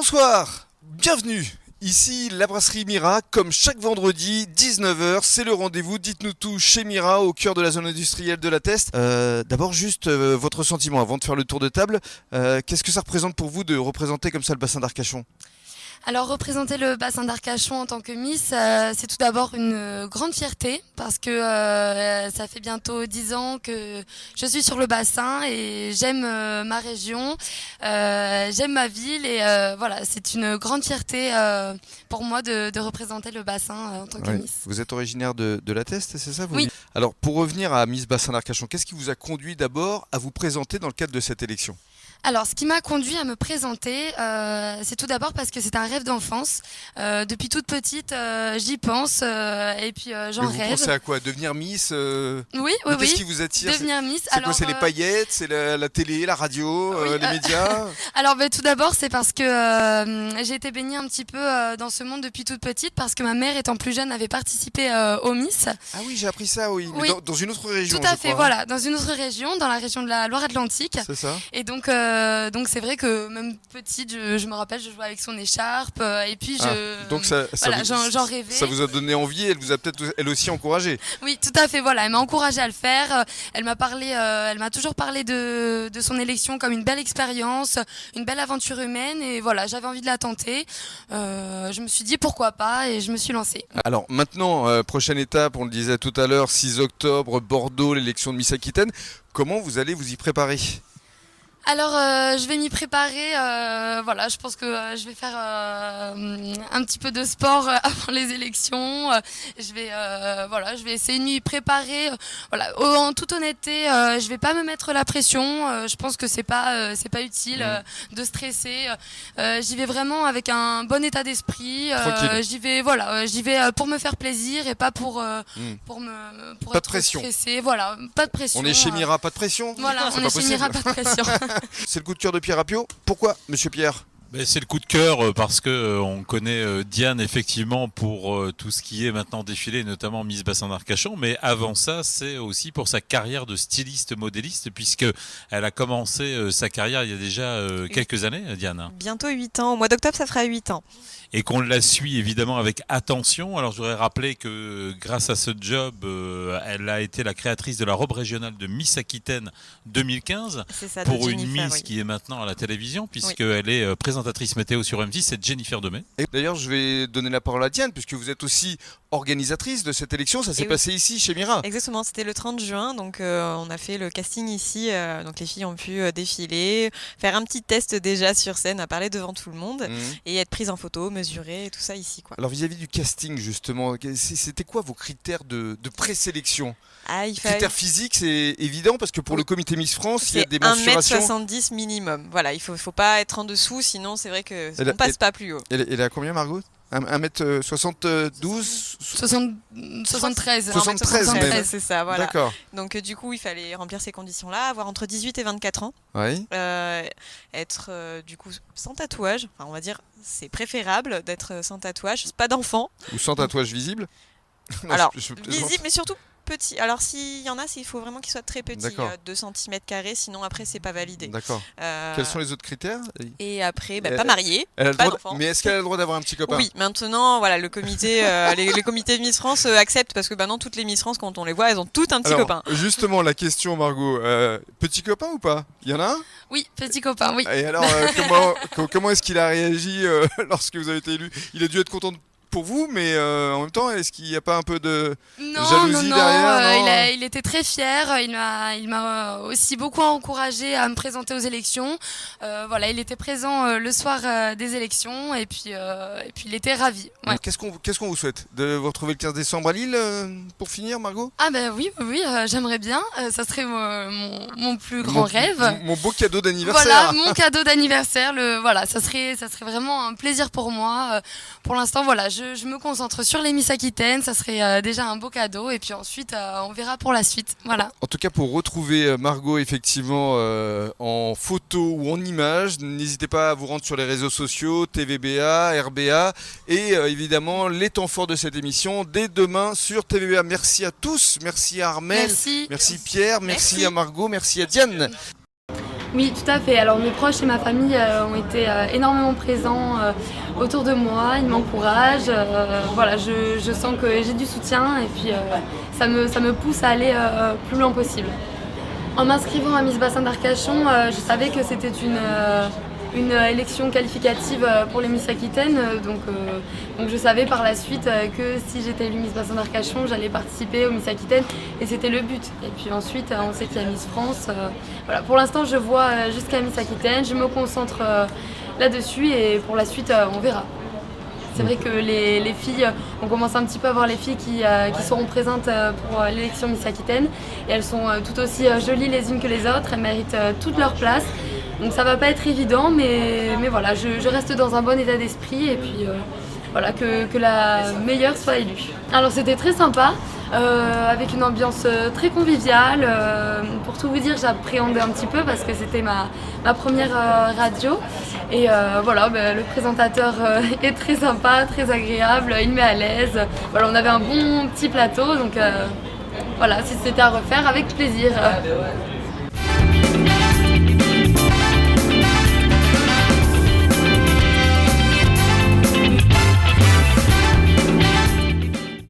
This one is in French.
Bonsoir, bienvenue. Ici la brasserie Mira, comme chaque vendredi, 19h, c'est le rendez-vous Dites-nous tout chez Mira, au cœur de la zone industrielle de la Teste. D'abord juste votre sentiment avant de faire le tour de table. Qu'est-ce que ça représente pour vous de représenter comme ça le bassin d'Arcachon ? Alors représenter le bassin d'Arcachon en tant que Miss, c'est tout d'abord une grande fierté parce que ça fait bientôt 10 ans que je suis sur le bassin et j'aime ma région, j'aime ma ville et voilà, c'est une grande fierté pour moi de représenter le bassin en tant que Miss. Vous êtes originaire de la Teste, c'est ça Oui. Alors pour revenir à Miss Bassin d'Arcachon, qu'est-ce qui vous a conduit d'abord à vous présenter dans le cadre de cette élection ? Alors, ce qui m'a conduit à me présenter, c'est tout d'abord parce que c'est un rêve d'enfance. Depuis toute petite, j'y pense et puis j'en rêve. Vous pensez à quoi ? Devenir Miss Oui. Qu'est-ce qui vous attire ? Devenir Miss. C'est quoi ? C'est les paillettes, c'est la télé, la radio, Oui, les médias ? Alors, tout d'abord, c'est parce que j'ai été baignée un petit peu dans ce monde depuis toute petite parce que ma mère, étant plus jeune, avait participé au Miss. Ah oui, j'ai appris ça, oui. Oui. Mais dans une autre région, Tout à fait, crois. voilà, dans une autre région, dans la région de la Loire-Atlantique. C'est ça. Et donc c'est vrai que même petite, je me rappelle, je jouais avec son écharpe et puis Donc voilà, j'en rêvais. Ça vous a donné envie, elle vous a peut-être elle aussi encouragé. Oui, tout à fait, voilà, elle m'a encouragée à le faire. Elle m'a toujours parlé de son élection comme une belle expérience, une belle aventure humaine et voilà, j'avais envie de la tenter. Je me suis dit pourquoi pas et je me suis lancée. Alors maintenant, prochaine étape, on le disait tout à l'heure, 6 octobre, Bordeaux, l'élection de Miss Aquitaine. Comment vous allez vous y préparer ? Alors, je vais m'y préparer. Voilà, je pense que je vais faire un petit peu de sport avant les élections. Je vais essayer de m'y préparer. Voilà, en toute honnêteté, je vais pas me mettre la pression. Je pense que c'est pas utile de stresser. J'y vais vraiment avec un bon état d'esprit. J'y vais pour me faire plaisir et pas pour pas être de pression. Stressé. Voilà, pas de pression. On est chez Mira, pas de pression. Voilà, on est chez Mira, pas de pression. C'est le coup de cœur de Pierre Apio. Pourquoi, monsieur Pierre ? C'est le coup de cœur parce que on connaît Diane effectivement pour tout ce qui est maintenant défilé, notamment Miss Bassin d'Arcachon, mais avant ça, c'est aussi pour sa carrière de styliste modéliste, puisque elle a commencé sa carrière il y a déjà quelques années, Diane. Bientôt 8 ans, au mois d'octobre ça fera 8 ans. Et qu'on la suit évidemment avec attention. Alors je voudrais rappeler que grâce à ce job, elle a été la créatrice de la robe régionale de Miss Aquitaine 2015 C'est ça, pour une Jennifer, Miss oui. qui est maintenant à la télévision, puisqu'elle est présentatrice météo sur M6, c'est Jennifer Demey. Et d'ailleurs, je vais donner la parole à Diane, puisque vous êtes aussi organisatrice de cette élection. Ça s'est passé ici, chez Mira. Exactement, c'était le 30 juin, donc on a fait le casting ici, donc les filles ont pu défiler, faire un petit test déjà sur scène, à parler devant tout le monde, et être prise en photo, mesurée, et tout ça ici, quoi. Alors vis-à-vis du casting, justement, c'était quoi vos critères de présélection ? Critères physiques, c'est évident, parce que pour le comité Miss France, il y a des mensurations. 1m70 minimum, voilà, il faut pas être en dessous, sinon c'est vrai qu'on ne passe pas plus haut. Elle est à combien, Margot ? 1m72 73. 73, c'est ça, voilà. D'accord. Donc du coup, il fallait remplir ces conditions-là, avoir entre 18 et 24 ans. Oui. Être du coup sans tatouage, enfin on va dire c'est préférable d'être sans tatouage, pas d'enfant. Ou sans tatouage visible. Non, Alors, je plaisante. visible mais surtout petit. Alors s'il y en a, il faut vraiment qu'il soit très petit, D'accord. 2 cm², sinon après c'est pas validé. D'accord. Quels sont les autres critères ? Et après, pas marié, Elle a le pas droit d'enfant. Mais est-ce qu'elle a le droit d'avoir un petit copain ? Oui, maintenant, voilà, le comité, les comités de Miss France acceptent parce que maintenant toutes les Miss France, quand on les voit, elles ont toutes un petit copain. Justement, la question, Margot, petit copain ou pas ? Il y en a un ? Oui, petit copain, oui. Et alors, comment est-ce qu'il a réagi lorsque vous avez été élu ? Il a dû être content pour vous, mais en même temps, est-ce qu'il n'y a pas un peu de jalousie derrière ? Il était très fier. Il m'a aussi beaucoup encouragé à me présenter aux élections. Voilà, il était présent le soir des élections et puis il était ravi. Ouais. Qu'est-ce qu'on vous souhaite ? De vous retrouver le 15 décembre à Lille pour finir, Margot ? Ah ben oui, j'aimerais bien. Ça serait mon plus grand rêve. Mon beau cadeau d'anniversaire. Voilà, mon cadeau d'anniversaire. Ça serait vraiment un plaisir pour moi. Pour l'instant, voilà, je me concentre sur les Miss Aquitaine, ça serait déjà un beau cadeau et puis ensuite on verra pour la suite. Voilà. En tout cas, pour retrouver Margot effectivement en photo ou en image, n'hésitez pas à vous rendre sur les réseaux sociaux, TVBA, RBA et évidemment les temps forts de cette émission dès demain sur TVBA. Merci à tous, merci à Armel, merci Pierre, merci à Margot, merci à Diane. Oui, tout à fait. Alors mes proches et ma famille ont été énormément présents autour de moi, ils m'encouragent. Voilà, je sens que j'ai du soutien et puis ça me pousse à aller plus loin possible. En m'inscrivant à Miss Bassin d'Arcachon, je savais que c'était une élection qualificative pour les Miss Aquitaine, donc je savais par la suite que si j'étais élue Miss Bassin d'Arcachon, j'allais participer aux Miss Aquitaine et c'était le but. Et puis ensuite, on sait qu'il y a Miss France. Voilà. Pour l'instant, je vois jusqu'à Miss Aquitaine, je me concentre là-dessus et pour la suite, on verra. C'est vrai que les filles, on commence un petit peu à voir les filles qui seront présentes pour l'élection Miss Aquitaine et elles sont tout aussi jolies les unes que les autres, elles méritent toute leur place. Donc ça va pas être évident, mais voilà, je reste dans un bon état d'esprit et puis voilà, que la meilleure soit élue. Alors c'était très sympa, avec une ambiance très conviviale. Pour tout vous dire, j'appréhendais un petit peu parce que c'était ma première radio. Et voilà, le présentateur est très sympa, très agréable, il me met à l'aise. Voilà, on avait un bon petit plateau, donc voilà, si c'était à refaire, avec plaisir.